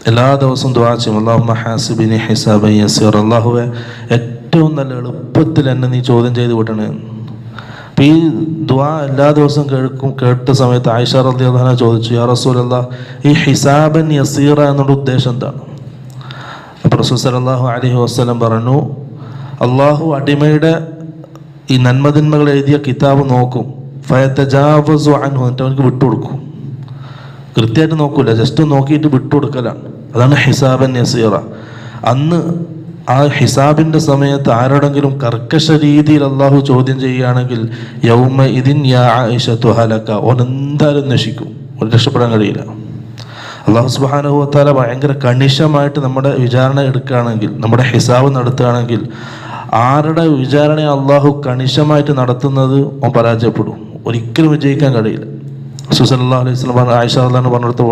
എല്ലാ ദിവസവും ദുആ ചെയ്യും, അല്ലാഹുമ്മ ഹാസിബിനി ഹിസാബൻ യസീറ, അല്ലാഹുവേ ഏറ്റവും നല്ല എളുപ്പത്തിൽ എന്നെ നീ ചോദ്യം ചെയ്ത് വിടണേ. അപ്പം ഈ ദുആ എല്ലാ ദിവസവും കേട്ട സമയത്ത് ആയിഷ റളിയല്ലാഹു അൻഹ ചോദിച്ചു, യാ റസൂലല്ലാഹ്, ഈ ഹിസാബൻ യസീറ എന്നുള്ള ഉദ്ദേശം എന്താണ്? അപ്പോൾ റസൂൽ സല്ലല്ലാഹു അലൈഹി വസല്ലം പറഞ്ഞു, അള്ളാഹു അടിമയുടെ ഈ നന്മതിന്മകൾ എഴുതിയ കിതാബ് നോക്കും, ഫയതജാവസു അൻഹു, എന്നിട്ട് അവനക്ക് വിട്ടുകൊടുക്കും. കൃത്യമായിട്ട് നോക്കൂല, ജസ്റ്റ് നോക്കിയിട്ട് വിട്ടുകൊടുക്കലാണ്. അതാണ് ഹിസാബൻ യസീറ. അന്ന് ആ ഹിസാബിൻ്റെ സമയത്ത് ആരോടെങ്കിലും കർക്കശ രീതിയിൽ അള്ളാഹു ചോദ്യം ചെയ്യുകയാണെങ്കിൽ യൗമ ഇദിൻ യാ ആയിഷത്തു ഹലക, ഓൻ എന്തായാലും നശിക്കും, ഓൻ രക്ഷപ്പെടാൻ കഴിയില്ല. അള്ളാഹു സുബ്ഹാനഹു വ തആല ഭയങ്കര കണിശമായിട്ട് നമ്മുടെ വിചാരണ എടുക്കുകയാണെങ്കിൽ, നമ്മുടെ ഹിസാബ് നടത്തുകയാണെങ്കിൽ, ആരുടെ വിചാരണ അള്ളാഹു കണിശമായിട്ട് നടത്തുന്നത് ഓൻ പരാജയപ്പെടും, ഒരിക്കലും വിജയിക്കാൻ കഴിയില്ല. റസൂൽ സല്ലല്ലാഹു അലൈഹി വസല്ലം ആയിഷ റളിയല്ലാഹു അൻഹ പറഞ്ഞിടത്ത്